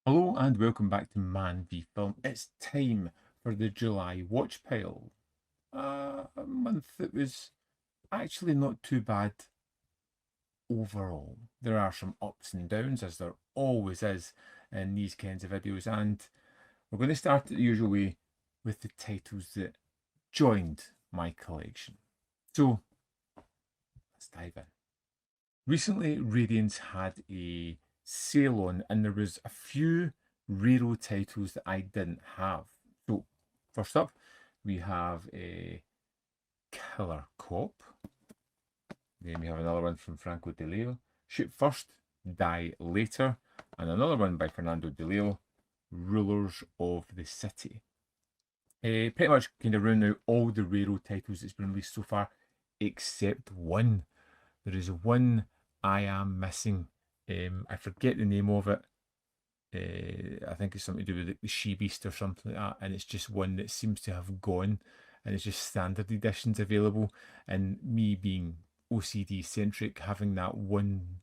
Hello and welcome back to Man v Film. It's time for the July watch pile. A month that was actually not too bad overall. There are some ups and downs, as there always is in these kinds of videos, and we're going to start it the usual way with the titles that joined my collection. So let's dive in. Recently, Radiance had a sale on, and there was a few Raro titles that I didn't have. So, first up, we have a Killer Cop. Then we have another one from Franco De Leo, Shoot First, Die Later, and another one by Fernando De Leo, Rulers of the City. Pretty much kind of round out all the Raro titles that's been released so far, except one. There is one I am missing. I forget the name of it. I think it's something to do with the She Beast or something like that, and it's just one that seems to have gone, and it's just standard editions available. And me being OCD centric, having that one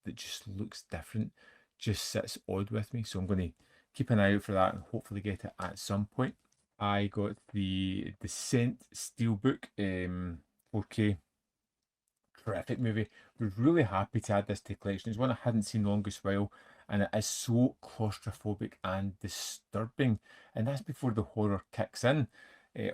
that just looks different just sits odd with me. So I'm going to keep an eye out for that and hopefully get it at some point. I got the Descent Steelbook 4K. Terrific movie. Was really happy to add this to the collection. It's one I hadn't seen longest while, and it is so claustrophobic and disturbing. And that's before the horror kicks in.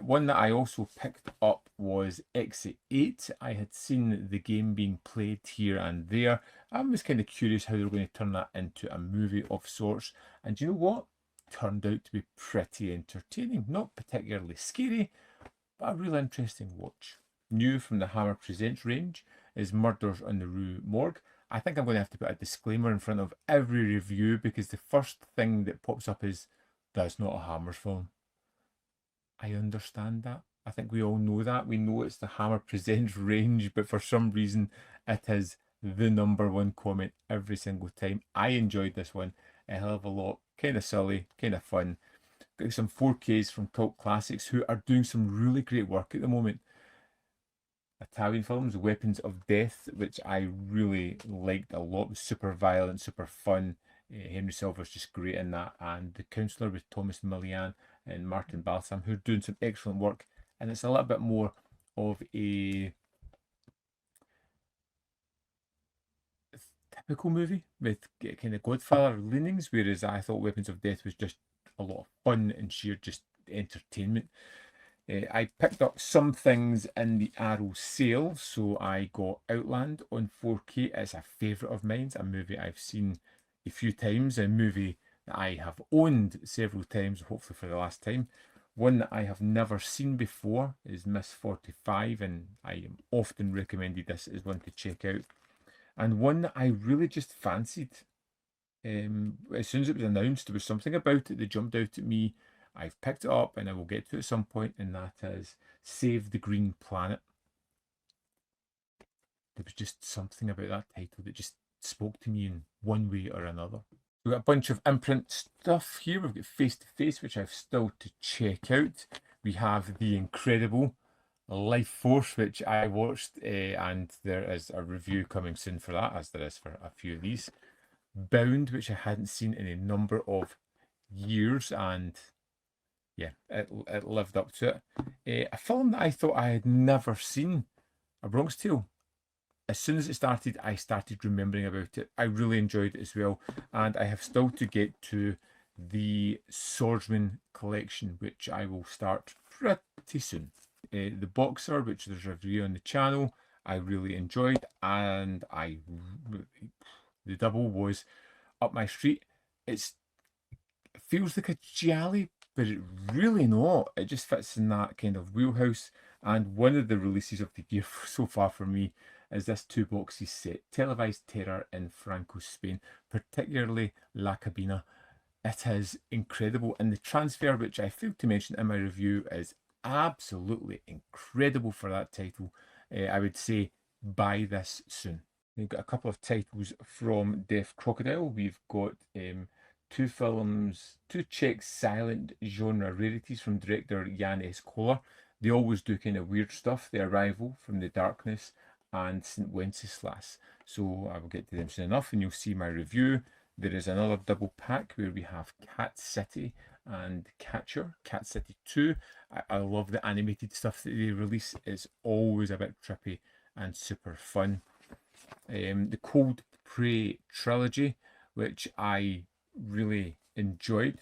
One that I also picked up was Exit 8. I had seen the game being played here and there. I was kind of curious how they were going to turn that into a movie of sorts. And you know what? Turned out to be pretty entertaining. Not particularly scary, but a real interesting watch. New from the Hammer Presents range is Murders on the Rue Morgue. I think I'm going to have to put a disclaimer in front of every review because the first thing that pops up is, that's not a Hammer's film. I understand that. I think we all know that. We know it's the Hammer Presents range, but for some reason it is the number one comment every single time. I enjoyed this one a hell of a lot. Kind of silly, kind of fun. Got some 4Ks from Cult Classics who are doing some really great work at the moment. Italian films, Weapons of Death, which I really liked a lot. It was super violent, super fun. Henry Silver's just great in that. And The Counselor with Thomas Millian and Martin Balsam, who are doing some excellent work. And it's a little bit more of a typical movie with kind of Godfather leanings, whereas I thought Weapons of Death was just a lot of fun and sheer just entertainment. I picked up some things in the Arrow sale, so I got Outland on 4K. It's a favourite of mine. It's a movie I've seen a few times, a movie that I have owned several times, hopefully for the last time. One that I have never seen before is Miss 45, and I am often recommended this as one to check out. And one that I really just fancied. As soon as it was announced, there was something about it that jumped out at me. I've picked it up and I will get to it at some point, and that is Save the Green Planet. There was just something about that title that just spoke to me in one way or another. We've got a bunch of imprint stuff here. We've got Face to Face, which I've still to check out. We have The Incredible Life Force, which I watched, and there is a review coming soon for that, as there is for a few of these. Bound, which I hadn't seen in a number of years, and yeah, it lived up to it. A film that I thought I had never seen, A Bronx Tale. As soon as it started, I started remembering about it. I really enjoyed it as well, and I have still to get to the Swordsman collection, which I will start pretty soon. The Boxer, which there's a review on the channel, I really enjoyed, and the double was up my street. It feels like a giallo, but it really not. It just fits in that kind of wheelhouse. And one of the releases of the year so far for me is this 2 boxes set, Televised Terror in Franco, Spain, particularly La Cabina. It is incredible, and the transfer, which I failed to mention in my review, is absolutely incredible for that title. I would say buy this soon. We've got a couple of titles from Deaf Crocodile. We've got 2 films, 2 Czech silent genre rarities from director Jan S. Koller. They always do kind of weird stuff. The Arrival from the Darkness and St. Wenceslas. So I will get to them soon enough, and you'll see my review. There is another double pack where we have Cat City and Catcher, Cat City 2. I love the animated stuff that they release. It's always a bit trippy and super fun. The Cold Prey trilogy, which I really enjoyed,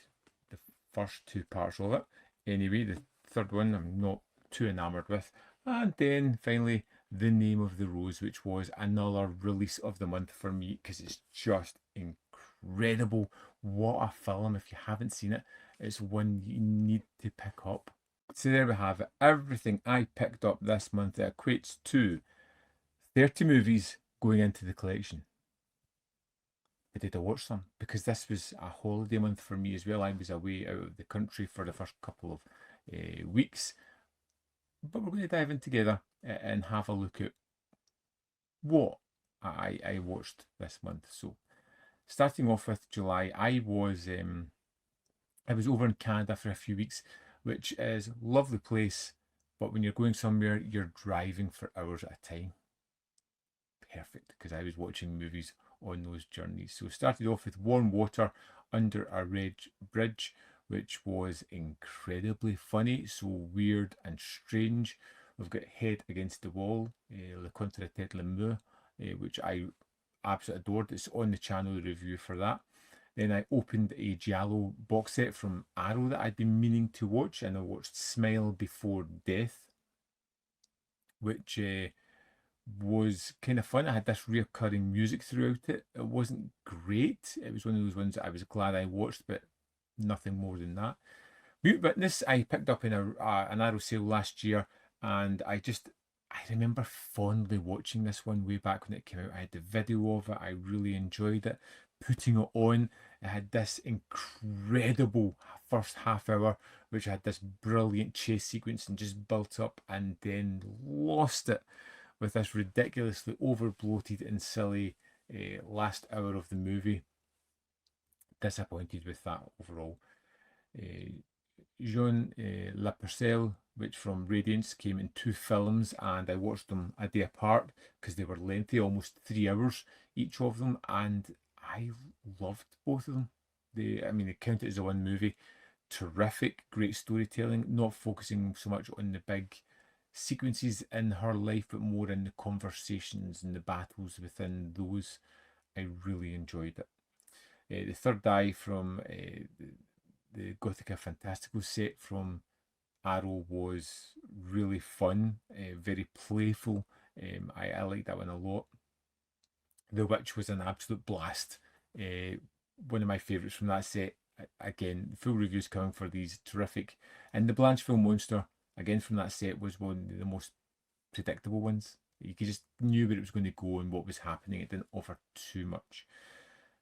the first two parts of it. Anyway, the third one I'm not too enamoured with. And then finally, The Name of the Rose, which was another release of the month for me because it's just incredible. What a film. If you haven't seen it, it's one you need to pick up. So there we have it. Everything I picked up this month that equates to 30 movies going into the collection. But did I watch them? Because this was a holiday month for me as well. I was away out of the country for the first couple of weeks. But we're going to dive in together and have a look at what I watched this month. So starting off with July, I was over in Canada for a few weeks, which is a lovely place. But when you're going somewhere, you're driving for hours at a time. Perfect, because I was watching movies on those journeys. So started off with Warm Water Under a Red Bridge, which was incredibly funny, so weird and strange. We've got Head Against the Wall, Le Contre Tête L'amour, which I absolutely adored. It's on the channel review for that. Then I opened a Giallo box set from Arrow that I'd been meaning to watch, and I watched Smile Before Death, which was kind of fun. I had this reoccurring music throughout it. It wasn't great. It was one of those ones that I was glad I watched, but nothing more than that. Mute Witness I picked up in an Arrow sale last year, and I remember fondly watching this one way back when it came out. I had the video of it. I really enjoyed it. Putting it on, it had this incredible first half hour, which had this brilliant chase sequence and just built up, and then lost it with this ridiculously over-bloated and silly last hour of the movie. Disappointed with that overall. Jean Lapercelle, which from Radiance came in 2 films, and I watched them a day apart because they were lengthy, almost 3 hours each of them, and I loved both of them. They count it as a one movie. Terrific, great storytelling, not focusing so much on the big sequences in her life, but more in the conversations and the battles within those. I really enjoyed it. The Third Eye from the Gothica Fantastical set from Arrow was really fun, very playful. I liked that one a lot. The Witch was an absolute blast. One of my favourites from that set. Again, full reviews coming for these. Terrific. And the Blancheville Monster, again from that set, was one of the most predictable ones. You just knew where it was going to go and what was happening. It didn't offer too much.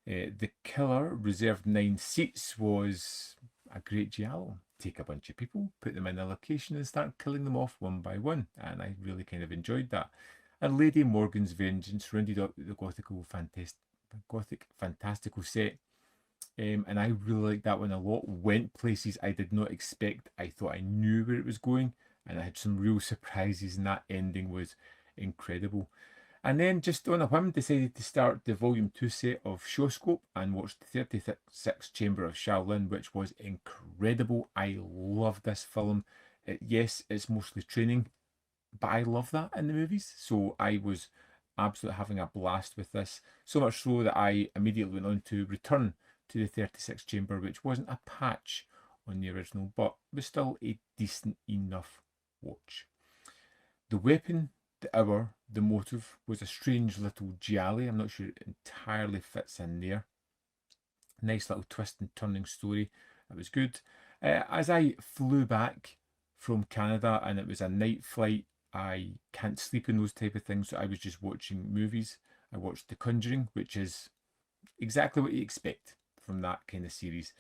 The Killer Reserved 9 Seats was a great giallo. Take a bunch of people, put them in a location and start killing them off one by one. And I really kind of enjoyed that. And Lady Morgan's Vengeance rounded up the Gothic Fantastical set. And I really liked that one a lot. Went places I did not expect. I thought I knew where it was going, and I had some real surprises, and that ending was incredible. And then just on a whim decided to start the volume 2 set of Showscope and watched 36 Chamber of Shaolin, which was incredible. I love this film. Yes, it's mostly training, but I love that in the movies. So I was absolutely having a blast with this. So much so that I immediately went on to return to the 36 Chamber, which wasn't a patch on the original, but was still a decent enough watch. The Weapon, the Hour, the Motive was a strange little giallo. I'm not sure it entirely fits in there. Nice little twist and turning story. It was good. As I flew back from Canada and it was a night flight, I can't sleep in those type of things, so I was just watching movies. I watched The Conjuring, which is exactly what you expect from that kind of series.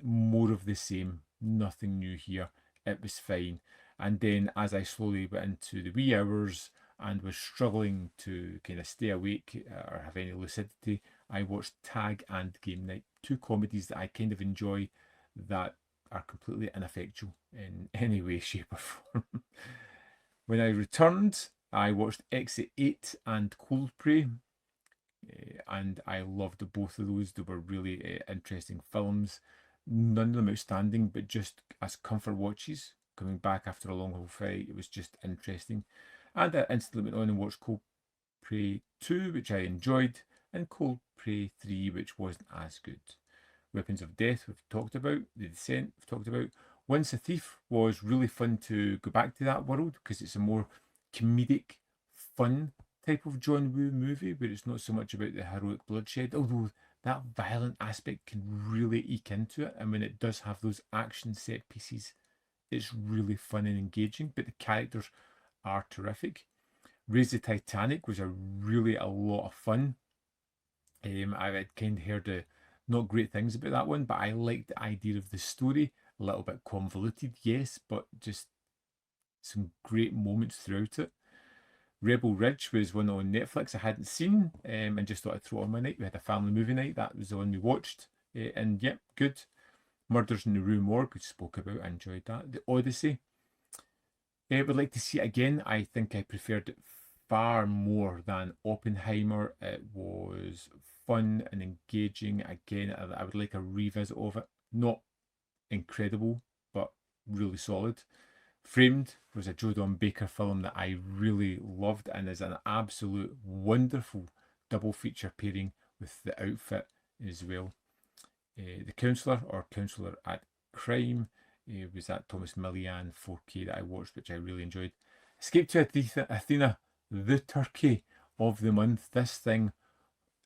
More of the same, nothing new here. It was fine. And then as I slowly went into the wee hours and was struggling to kind of stay awake or have any lucidity, I watched Tag and Game Night, 2 comedies that I kind of enjoy that are completely ineffectual in any way, shape or form. When I returned, I watched Exit 8 and Cold Prey. and I loved both of those. They were really interesting films. None of them outstanding, but just as comfort watches. Coming back after a long haul fight, it was just interesting. And I instantly went on and watched Cold Prey 2, which I enjoyed, and Cold Prey 3, which wasn't as good. Weapons of Death, we've talked about. The Descent, we've talked about. Once a Thief was really fun to go back to that world because it's a more comedic, fun type of John Woo movie where it's not so much about the heroic bloodshed, although that violent aspect can really eke into it. And when it does have those action set pieces, it's really fun and engaging, but the characters are terrific. Raise the Titanic was a lot of fun. I had kind of heard not great things about that one, but I liked the idea of the story. A little bit convoluted, yes, but just some great moments throughout it. Rebel Ridge was one on Netflix I hadn't seen, and just thought I'd throw it on my night. We had a family movie night. That was the one we watched, and yep, good. Murders in the Rue Morgue, we spoke about. I enjoyed that. The Odyssey. I would like to see it again. I think I preferred it far more than Oppenheimer. It was fun and engaging. Again, I would like a revisit of it. Not incredible, but really solid. Framed was a Joe Don Baker film that I really loved and is an absolute wonderful double feature pairing with the outfit as well. The Counsellor or Counselor at Crime was that Thomas Millian 4K that I watched, which I really enjoyed. Escape to Athena, the turkey of the month. This thing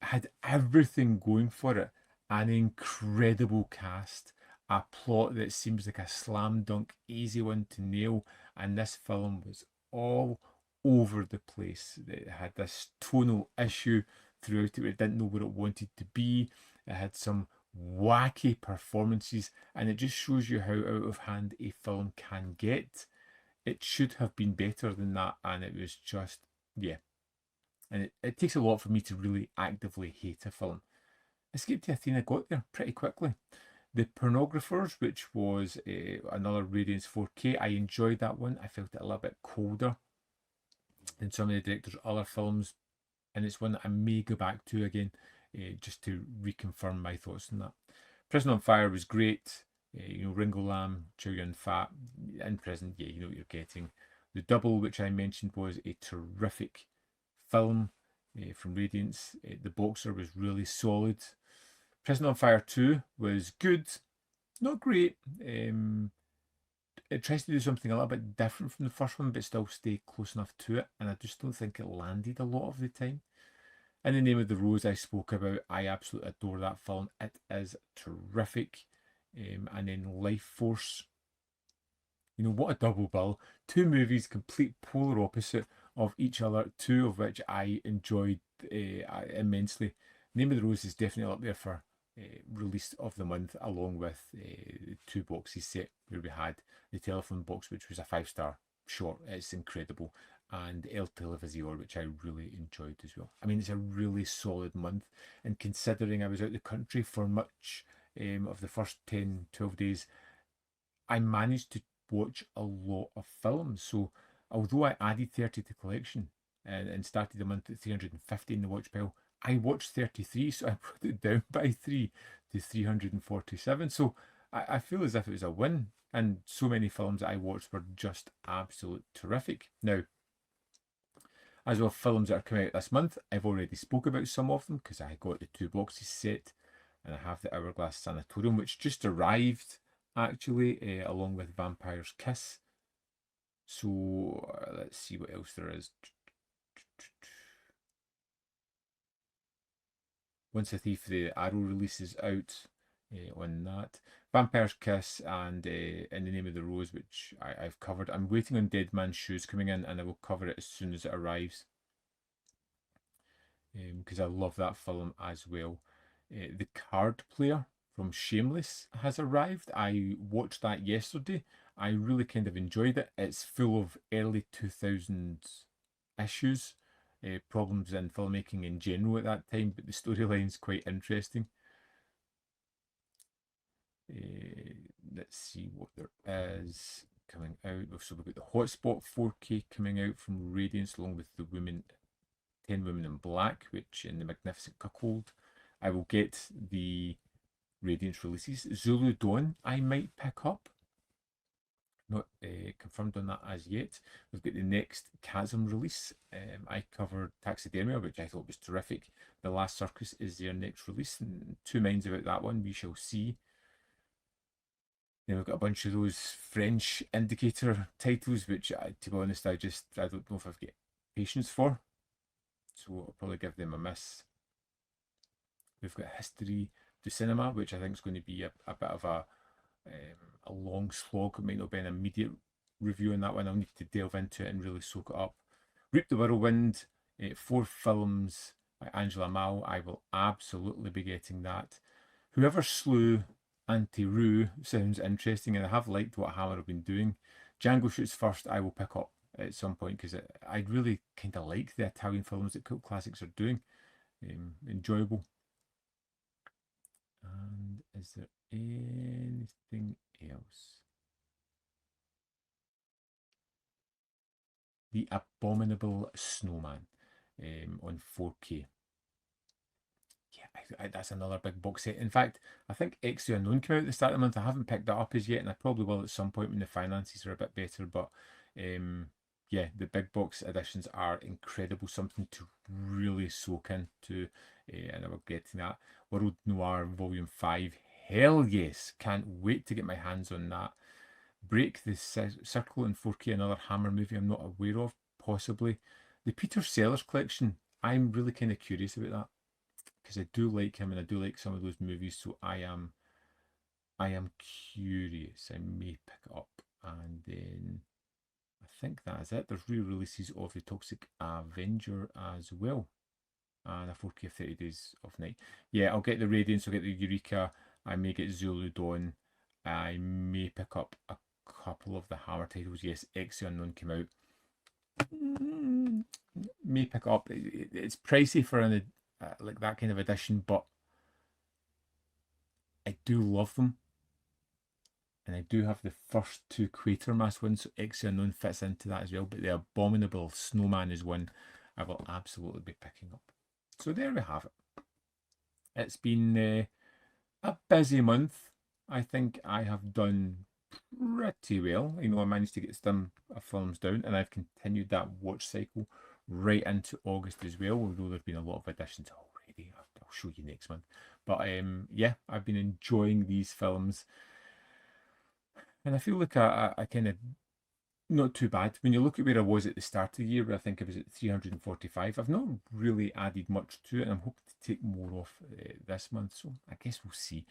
had everything going for it. An incredible cast, a plot that seems like a slam dunk, easy one to nail, and this film was all over the place. It had this tonal issue throughout it. It didn't know what it wanted to be. It had some wacky performances, and it just shows you how out of hand a film can get. It should have been better than that, and it was just, yeah. And it takes a lot for me to really actively hate a film. Escape to Athena got there pretty quickly. The Pornographers, which was another Radiance 4K, I enjoyed that one. I felt it a little bit colder than some of the director's other films, and it's one that I may go back to again just to reconfirm my thoughts on that. Prison on Fire was great. Ringo Lam, Chow Yun Fat in prison. Yeah, you know what you're getting. The Double, which I mentioned, was a terrific film from Radiance. The Boxer was really solid. Prison on Fire 2 was good, not great. It tries to do something a little bit different from the first one, but still stay close enough to it, and I just don't think it landed a lot of the time. In the Name of the Rose, I spoke about. I absolutely adore that film. It is terrific. And then Life Force. What a double bill. Two movies, complete polar opposite of each other, two of which I enjoyed immensely. Name of the Rose is definitely up there for release of the month, along with the two boxes set where we had the telephone box, which was a 5-star short. It's incredible. And El Televisor, which I really enjoyed as well. I mean, it's a really solid month. And considering I was out the country for much of the first 10, 12 days, I managed to watch a lot of films. So although I added 30 to the collection and started the month at 350 in the watch pile, I watched 33, so I brought it down by 3 to 347. So I feel as if it was a win. And so many films that I watched were just absolute terrific. Now, as well, films that are coming out this month, I've already spoke about some of them because I got the two boxes set, and I have the Hourglass Sanatorium, which just arrived actually, along with Vampire's Kiss. So let's see what else there is. Once a Thief, the Arrow release is out on that. Vampire's Kiss and In the Name of the Rose, which I've covered. I'm waiting on Dead Man's Shoes coming in, and I will cover it as soon as it arrives. Because I love that film as well. The Card Player from Shameless has arrived. I watched that yesterday. I really kind of enjoyed it. It's full of early 2000s issues, problems in filmmaking in general at that time, but the storyline's quite interesting. Let's see what there is coming out. So we've got the Hotspot 4K coming out from Radiance, along with The Woman 10 Women in Black, which in The Magnificent Cuckold. I will get the Radiance releases. Zulu Dawn I might pick up. Not confirmed on that as yet. We've got the next Chasm release. I covered Taxidermia, which I thought was terrific. The Last Circus is their next release. And two minds about that one. We shall see. Then we've got a bunch of those French indicator titles, which, to be honest, I don't know if I've got patience for. So I'll probably give them a miss. We've got History du Cinema, which I think is going to be a bit of a long slog. It might not be an immediate review on that one. I'll need to delve into it and really soak it up. Reap the Whirlwind, 4 films by Angela Mao. I will absolutely be getting that. Whoever slew Auntie Roo sounds interesting, and I have liked what Hammer have been doing. Django Shoots First I will pick up at some point, because I really kind of like the Italian films that Cult Classics are doing. Enjoyable. And is there anything else? The Abominable Snowman on 4K. Yeah, that's another big box set. In fact, I think X the Unknown came out at the start of the month. I haven't picked that up as yet, and I probably will at some point when the finances are a bit better. But yeah, the big box editions are incredible. Something to really soak into, and I will get to that. World Noir Volume 5. Hell yes. Can't wait to get my hands on that. Break the Circle in 4K, another Hammer movie I'm not aware of, possibly. The Peter Sellers collection, I'm really kind of curious about that, because I do like him and I do like some of those movies, so I am curious. I may pick it up. And then I think that is it. There's re-releases of The Toxic Avenger as well, and a 4K of 30 Days of Night. Yeah, I'll get the Radiance, I'll get the Eureka, I may get Zulu Dawn, I may pick up a couple of the Hammer titles. Yes, X the Unknown came out. May pick up. It's pricey for an like that kind of edition, but I do love them. And I do have the first 2 Quatermass ones, so X the Unknown fits into that as well. But the Abominable Snowman is one I will absolutely be picking up. So there we have it. It's been a busy month. I think I have done pretty well. You know, I managed to get some films down, and I've continued that watch cycle right into August as well, although there's been a lot of additions already. I'll show you next month. But yeah, I've been enjoying these films, and I feel like I kind of not too bad. When you look at where I was at the start of the year, where I think I was at 345, I've not really added much to it, and I'm hoping to take more off this month. So I guess we'll see.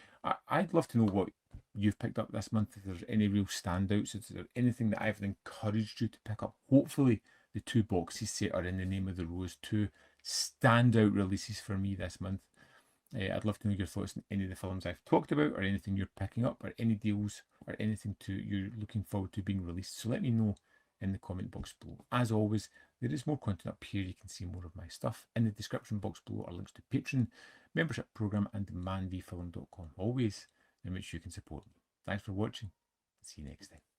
I'd love to know what you've picked up this month, if there's any real standouts, is there anything that I've encouraged you to pick up. Hopefully the 2 boxes set are in the name of the rose, 2 standout releases for me this month. I'd love to know your thoughts on any of the films I've talked about, or anything you're picking up, or any deals, or anything you're looking forward to being released. So let me know in the comment box below. As always, there is more content up here. You can see more of my stuff. In the description box below are links to Patreon, membership program, and manvfilm.com, always in which you can support me. Thanks for watching. See you next time.